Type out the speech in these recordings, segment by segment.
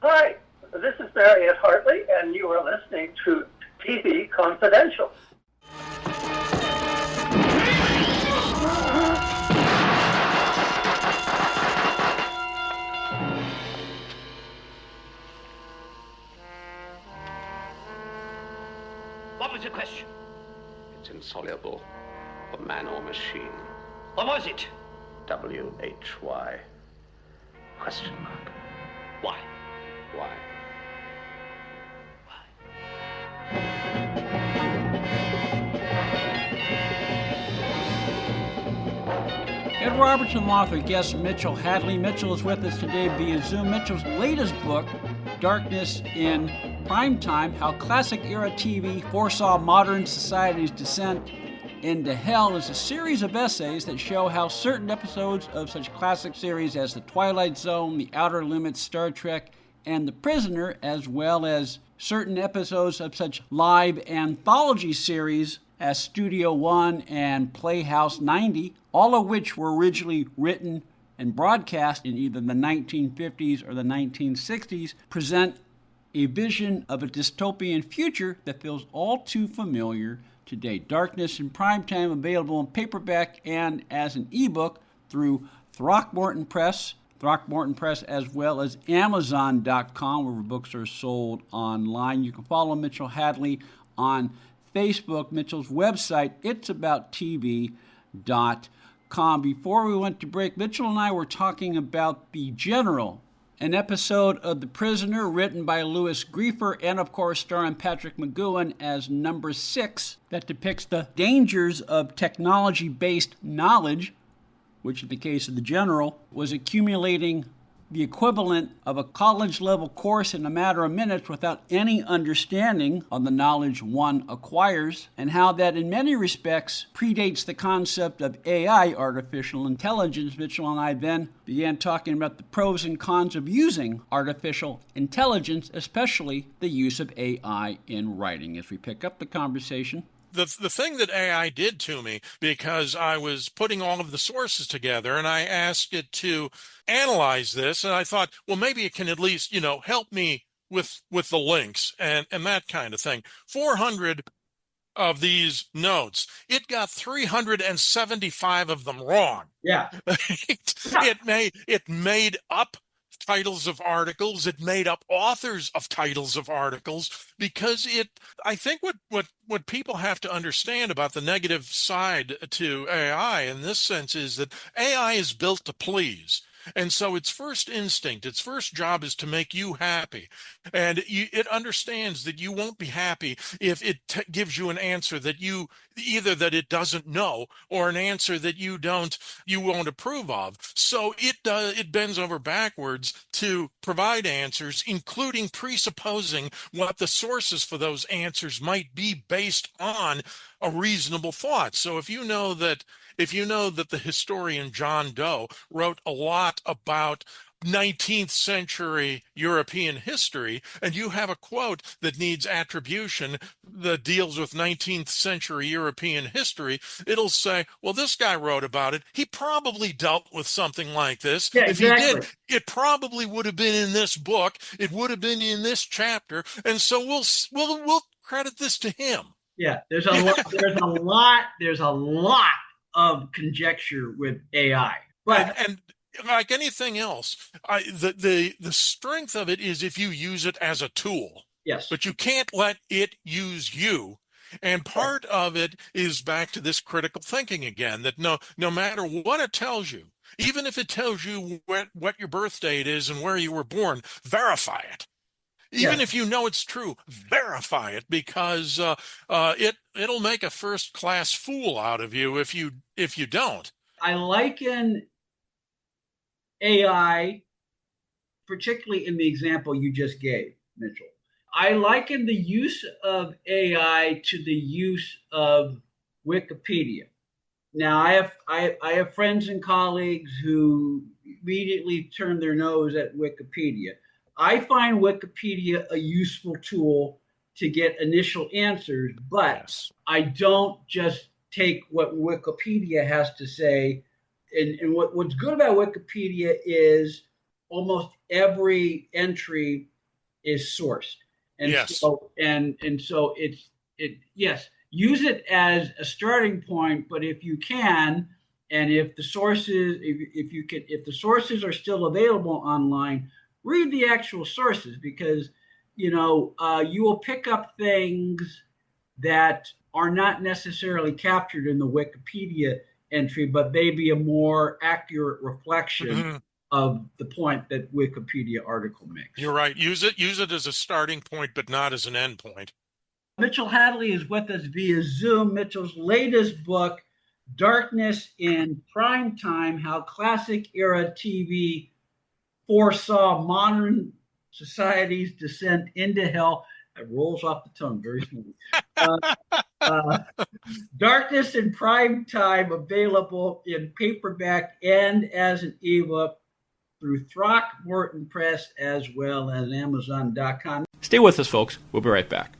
Hi, this is Mariette Hartley, and you are listening to TV Confidential. What was the question? It's insoluble. For man or machine. What was it? W-H-Y. Question mark. Why? Why? Ed Robertson author guest Mitchell Hadley. Mitchell is with us today via Zoom. Mitchell's latest book, Darkness in Primetime, How Classic Era TV Foresaw Modern Society's Descent into Hell, is a series of essays that show how certain episodes of such classic series as The Twilight Zone, The Outer Limits, Star Trek, and The Prisoner, as well as certain episodes of such live anthology series as Studio One and Playhouse 90, all of which were originally written and broadcast in either the 1950s or the 1960s, present a vision of a dystopian future that feels all too familiar today. Darkness in Primetime, available in paperback and as an ebook through Throckmorton Press, as well as Amazon.com, where books are sold online. You can follow Mitchell Hadley on Facebook. Mitchell's website, itsabouttv.com. Before we went to break, Mitchell and I were talking about The General, an episode of The Prisoner written by Louis Griefer and, of course, starring Patrick McGoohan as number 6, that depicts the dangers of technology-based knowledge, which in the case of The General was accumulating the equivalent of a college-level course in a matter of minutes without any understanding of the knowledge one acquires, and how that in many respects predates the concept of AI, artificial intelligence. Mitchell and I then began talking about the pros and cons of using artificial intelligence, especially the use of AI in writing. As we pick up the conversation, The thing that AI did to me, because I was putting all of the sources together and I asked it to analyze this, and I thought, well, maybe it can at least, help me with the links and that kind of thing. 400 of these notes, it got 375 of them wrong. Yeah. It made up titles of articles. It made up authors of titles of articles, because I think what people have to understand about the negative side to AI in this sense is that AI is built to please. And so its first instinct, its first job is to make you happy. And it understands that you won't be happy if it gives you an answer that either that it doesn't know, or an answer that you won't approve of. So it bends over backwards to provide answers, including presupposing what the sources for those answers might be based on a reasonable thought. So if you know that the historian John Doe wrote a lot about 19th century European history, and you have a quote that needs attribution that deals with 19th century European history, it'll say, well, this guy wrote about it. He probably dealt with something like this. Yeah, if exactly. he did, it probably would have been in this book. It would have been in this chapter. And so we'll credit this to him. Yeah, there's a lot of conjecture with AI. But and like anything else, the strength of it is if you use it as a tool. Yes. But you can't let it use you. And part of it is back to this critical thinking again, that no matter what it tells you, even if it tells you what your birth date is and where you were born, verify it. Even if you know it's true, verify it, because it'll make a first-class fool out of you if you don't. I liken AI, particularly in the example you just gave, Mitchell. I liken the use of AI to the use of Wikipedia. Now, I have friends and colleagues who immediately turn their nose at Wikipedia. I find Wikipedia a useful tool to get initial answers, but Yes. I don't just take what Wikipedia has to say. And what's good about Wikipedia is almost every entry is sourced. And Yes. so yes, use it as a starting point, but if you can, and if the sources if the sources are still available online, read the actual sources, because you will pick up things that are not necessarily captured in the Wikipedia entry, but maybe a more accurate reflection of the point that Wikipedia article makes. You're right. Use it as a starting point, but not as an end point. Mitchell Hadley is with us via Zoom. Mitchell's latest book, Darkness in Prime Time: How Classic Era TV Foresaw Modern Society's Descent into Hell. It rolls off the tongue very smoothly. Darkness in Prime Time, available in paperback and as an ebook through Throckmorton Press as well as Amazon.com. Stay with us, folks. We'll be right back.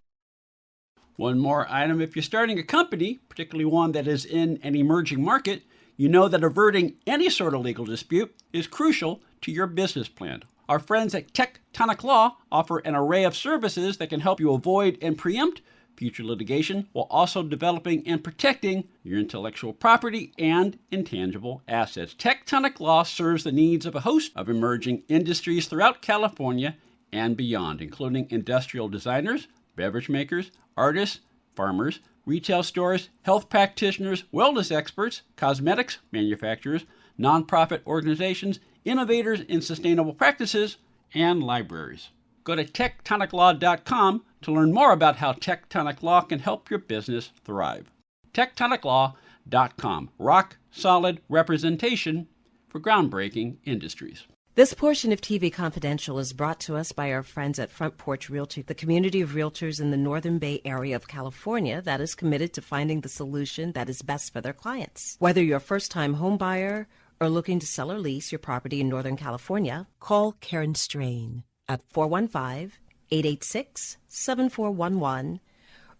One more item. If you're starting a company, particularly one that is in an emerging market, you know that averting any sort of legal dispute is crucial to your business plan. Our friends at Tectonic Law offer an array of services that can help you avoid and preempt future litigation while also developing and protecting your intellectual property and intangible assets. Tectonic Law serves the needs of a host of emerging industries throughout California and beyond, including industrial designers, beverage makers, artists, farmers, retail stores, health practitioners, wellness experts, cosmetics manufacturers, nonprofit organizations, innovators in sustainable practices, and libraries. Go to tectoniclaw.com to learn more about how Tectonic Law can help your business thrive. tectoniclaw.com. Rock solid representation for groundbreaking industries. This portion of TV Confidential is brought to us by our friends at Front Porch Realty, the community of realtors in the Northern Bay Area of California that is committed to finding the solution that is best for their clients. Whether you're a first-time home buyer or looking to sell or lease your property in Northern California, call Karen Strain at 415-886-7411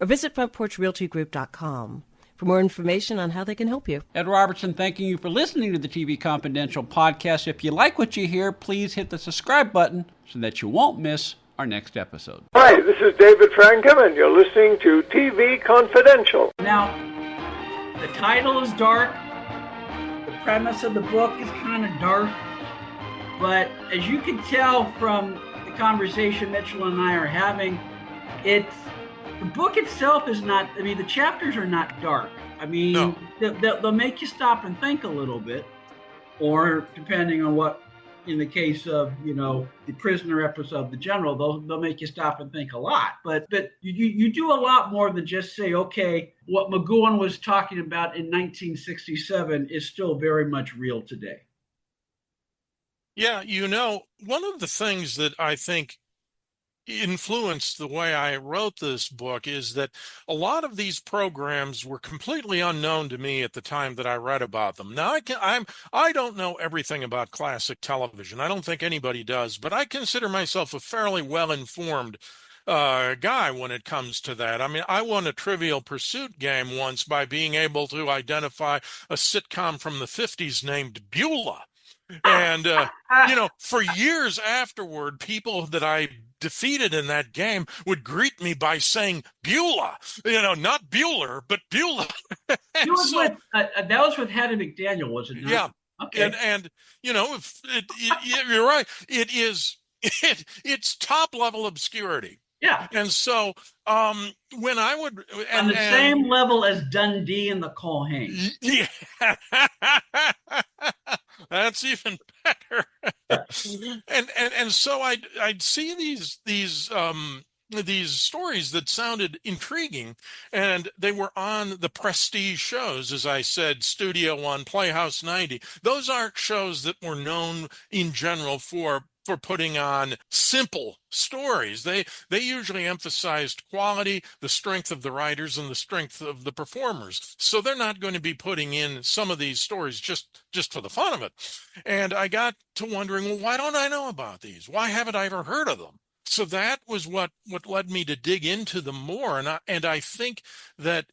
or visit frontporchrealtygroup.com for more information on how they can help you. Ed Robertson, thanking you for listening to the TV Confidential podcast. If you like what you hear, please hit the subscribe button so that you won't miss our next episode. Hi, this is David Frankham, and you're listening to TV Confidential. Now, the title is dark. The premise of the book is kind of dark. But as you can tell from the conversation Mitchell and I are having, the book itself is not, the chapters are not dark. No. They'll make you stop and think a little bit, or depending on what, in the case of, the prisoner episode, The General, they'll make you stop and think a lot. But you do a lot more than just say, okay, what McGowan was talking about in 1967 is still very much real today. Yeah, one of the things that I think influenced the way I wrote this book is that a lot of these programs were completely unknown to me at the time that I read about them. Now, I don't know everything about classic television. I don't think anybody does, but I consider myself a fairly well-informed guy when it comes to that. I won a Trivial Pursuit game once by being able to identify a sitcom from the 50s named Beulah. And, for years afterward, people that I defeated in that game would greet me by saying Beulah, not Bueller, but Beulah. that was with Hattie McDaniel, was it not? Yeah. Okay. And you're right. It's top level obscurity. Yeah. And so when I would on the same level as Dundee and the Culhane. Yeah. That's even better. and so I'd see these stories that sounded intriguing, and they were on the prestige shows, as I said, Studio One, Playhouse 90. Those aren't shows that were known in general for putting on simple stories. They usually emphasized quality, the strength of the writers, and the strength of the performers. So they're not going to be putting in some of these stories just for the fun of it. And I got to wondering, well, why don't I know about these? Why haven't I ever heard of them? So that was what led me to dig into them more. And I think that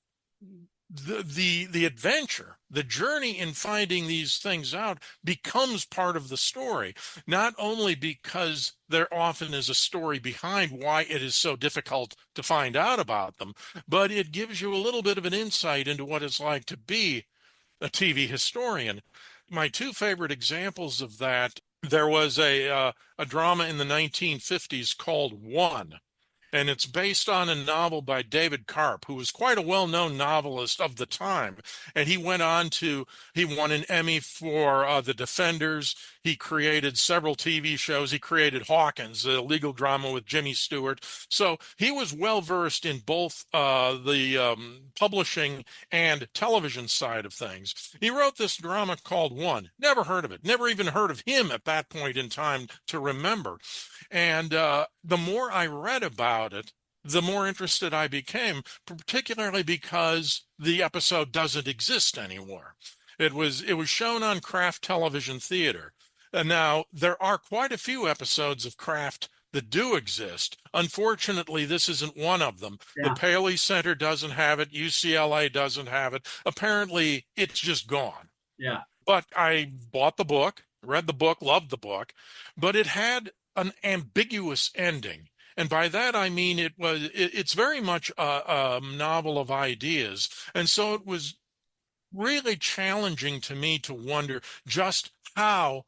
the adventure, the journey in finding these things out becomes part of the story, not only because there often is a story behind why it is so difficult to find out about them, but it gives you a little bit of an insight into what it's like to be a TV historian. My two favorite examples of that, there was a drama in the 1950s called One, and it's based on a novel by David Karp, who was quite a well-known novelist of the time. And he won an Emmy for The Defenders. He created several TV shows. He created Hawkins, a legal drama with Jimmy Stewart. So he was well-versed in both the publishing and television side of things. He wrote this drama called One. Never heard of it. Never even heard of him at that point in time to remember. And the more I read about it, the more interested I became, particularly because the episode doesn't exist anymore. It was shown on Kraft Television Theater. And now there are quite a few episodes of Kraft that do exist. Unfortunately, this isn't one of them. Yeah. The Paley Center doesn't have it. UCLA doesn't have it. Apparently, it's just gone. Yeah. But I bought the book, read the book, loved the book, but it had an ambiguous ending. And by that, I mean it's very much a novel of ideas. And so it was really challenging to me to wonder just how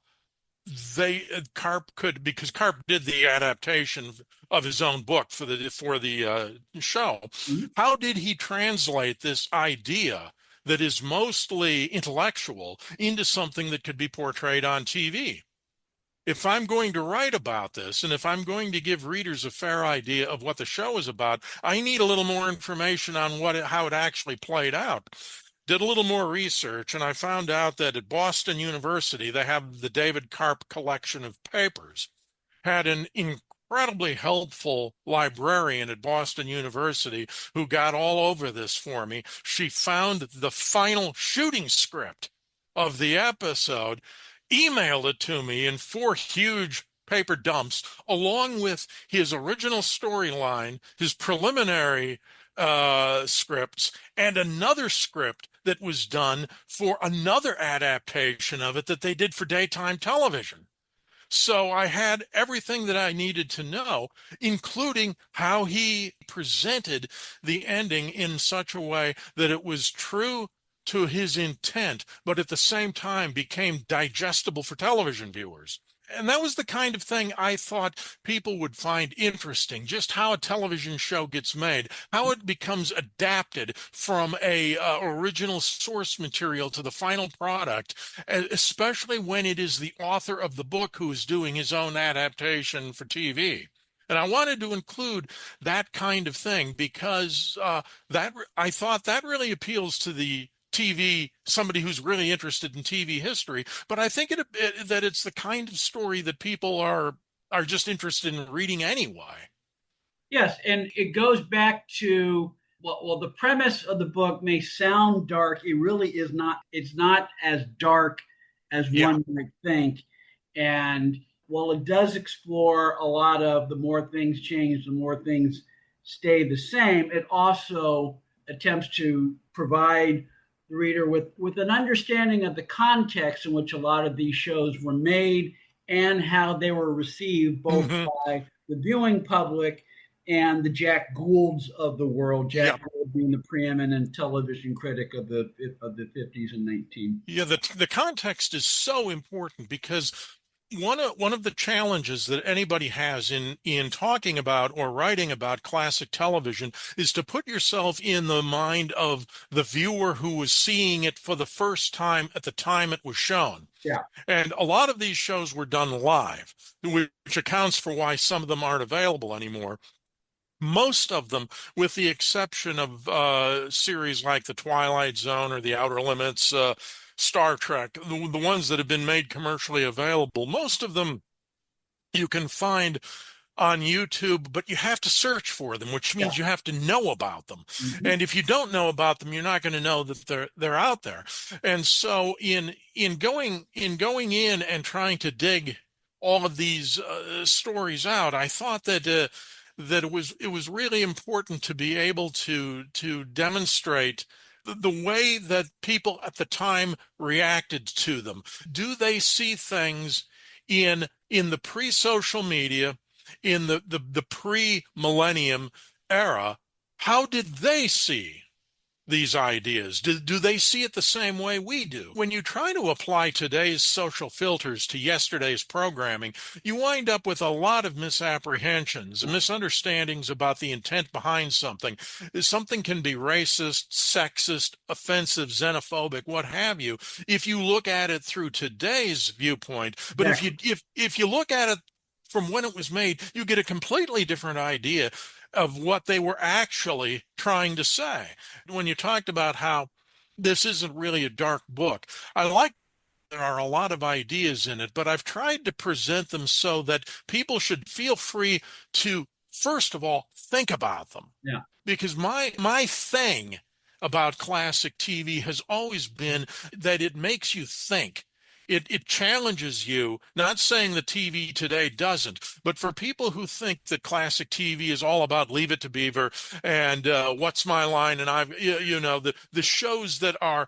Karp could, because Karp did the adaptation of his own book for the show. Mm-hmm. How did he translate this idea that is mostly intellectual into something that could be portrayed on TV? If I'm going to write about this, and if I'm going to give readers a fair idea of what the show is about, I need a little more information on how it actually played out. Did a little more research, and I found out that at Boston University, they have the David Karp collection of papers, had an incredibly helpful librarian at Boston University who got all over this for me. She found the final shooting script of the episode, emailed it to me in 4 huge paper dumps, along with his original storyline, his preliminary scripts, and another script that was done for another adaptation of it that they did for daytime television. So I had everything that I needed to know, including how he presented the ending in such a way that it was true to his intent, but at the same time became digestible for television viewers. And that was the kind of thing I thought people would find interesting, just how a television show gets made, how it becomes adapted from a original source material to the final product, especially when it is the author of the book who is doing his own adaptation for TV. And I wanted to include that kind of thing because I thought that really appeals to the TV, somebody who's really interested in TV history, but I think that it's the kind of story that people are just interested in reading anyway. Yes, and it goes back to the premise of the book may sound dark. It really is not. It's not as dark as one might think. And while it does explore a lot of the more things change, the more things stay the same, it also attempts to provide the reader with an understanding of the context in which a lot of these shows were made and how they were received both by the viewing public and the Jack Goulds of the world. Jack Gould being the preeminent television critic of the 50s and 19. Yeah, the context is so important because one of the challenges that anybody has in talking about or writing about classic television is to put yourself in the mind of the viewer who was seeing it for the first time at the time it was shown. Yeah. And a lot of these shows were done live, which accounts for why some of them aren't available anymore. Most of them, with the exception of series like The Twilight Zone or The Outer Limits, Star Trek, the ones that have been made commercially available, most of them you can find on YouTube, but you have to search for them, which means you have to know about them. Mm-hmm. And if you don't know about them, you're not going to know that they're out there. And so in going in and trying to dig all of these stories out, I thought that it was really important to be able to demonstrate the way that people at the time reacted to them. Do they see things in the pre-social media, in the pre-millennium era? How did they see these ideas? Do they see it the same way we do? When you try to apply today's social filters to yesterday's programming, you wind up with a lot of misapprehensions and misunderstandings about the intent behind something. Something can be racist, sexist, offensive, xenophobic, what have you, if you look at it through today's viewpoint. But if you look at it from when it was made, you get a completely different idea of what they were actually trying to say. When you talked about how this isn't really a dark book, I like there are a lot of ideas in it, but I've tried to present them so that people should feel free to, first of all, think about them. Yeah. Because my thing about classic TV has always been that it makes you think. It challenges you, not saying the TV today doesn't, but for people who think that classic TV is all about Leave It to Beaver and What's My Line, and the shows that are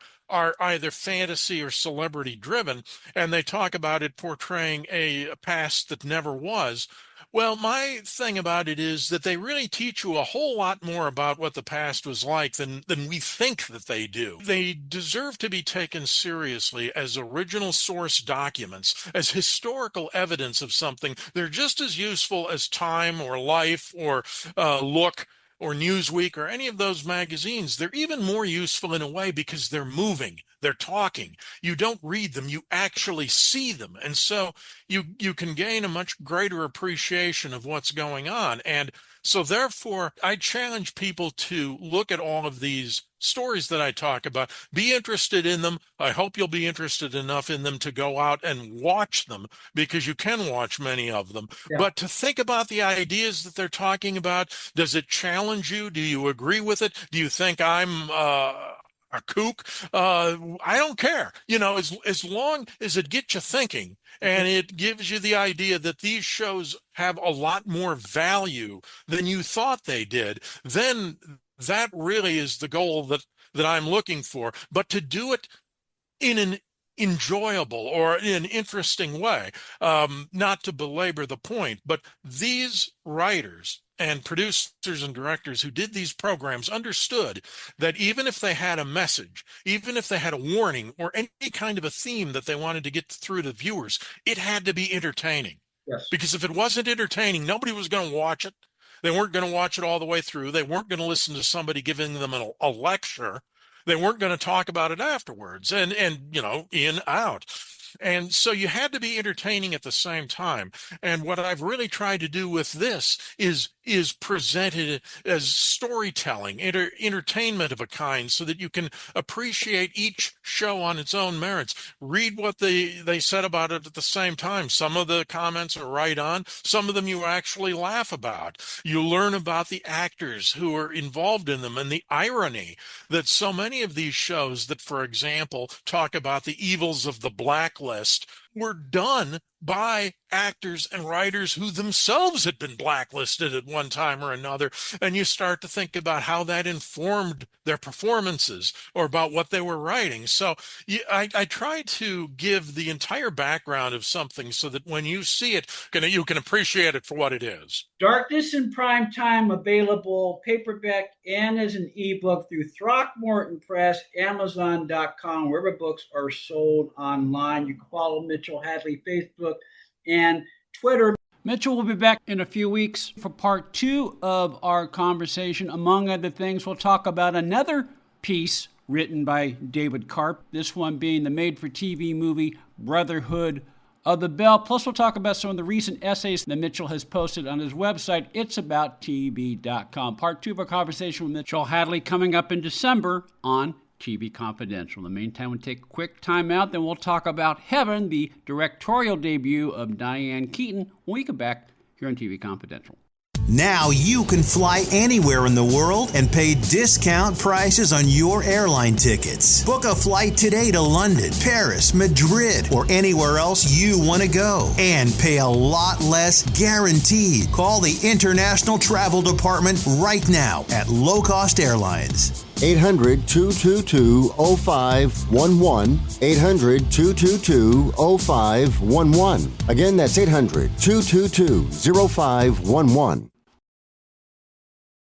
either fantasy or celebrity driven, and they talk about it portraying a past that never was. Well, my thing about it is that they really teach you a whole lot more about what the past was like than we think that they do. They deserve to be taken seriously as original source documents, as historical evidence of something. They're just as useful as Time or Life or Look or Newsweek or any of those magazines. They're even more useful in a way because they're moving, they're talking. You don't read them, you actually see them. And so you can gain a much greater appreciation of what's going on. And so therefore, I challenge people to look at all of these stories that I talk about, be interested in them. I hope you'll be interested enough in them to go out and watch them, because you can watch many of them. Yeah. But to think about the ideas that they're talking about, does it challenge you? Do you agree with it? Do you think I'm a kook? I don't care. As long as it gets you thinking and it gives you the idea that these shows have a lot more value than you thought they did, then that really is the goal that I'm looking for. But to do it in an enjoyable or in an interesting way, not to belabor the point, but these writers and producers and directors who did these programs understood that even if they had a message, even if they had a warning or any kind of a theme that they wanted to get through to viewers, it had to be entertaining. Yes. Because if it wasn't entertaining, nobody was going to watch it. They weren't going to watch it all the way through. They weren't going to listen to somebody giving them a lecture. They weren't going to talk about it afterwards and in, out. And so you had to be entertaining at the same time. And what I've really tried to do with this is present it as storytelling, entertainment of a kind, so that you can appreciate each show on its own merits. Read what they said about it at the same time. Some of the comments are right on. Some of them you actually laugh about. You learn about the actors who are involved in them and the irony that so many of these shows that, for example, talk about the evils of the blacklist were done by actors and writers who themselves had been blacklisted at one time or another. And you start to think about how that informed their performances or about what they were writing. So I try to give the entire background of something so that when you see it, you can appreciate it for what it is. Darkness in Prime Time, available paperback and as an ebook through Throckmorton Press, Amazon.com, wherever books are sold online. You can follow Mitchell Hadley, Facebook and Twitter. Mitchell will be back in a few weeks for part 2 of our conversation. Among other things, we'll talk about another piece written by David Karp, this one being the made-for-TV movie Brotherhood of the Bell. Plus, we'll talk about some of the recent essays that Mitchell has posted on his website, itsabouttv.com. Part 2 of our conversation with Mitchell Hadley coming up in December on TV Confidential. In the meantime, we'll take a quick time out, then we'll talk about Heaven, the directorial debut of Diane Keaton, when we come back here on TV Confidential. Now you can fly anywhere in the world and pay discount prices on your airline tickets. Book a flight today to London, Paris, Madrid, or anywhere else you want to go. And pay a lot less guaranteed. Call the International Travel Department right now at Low Cost Airlines. 800-222-0511. 800-222-0511. Again, that's 800-222-0511.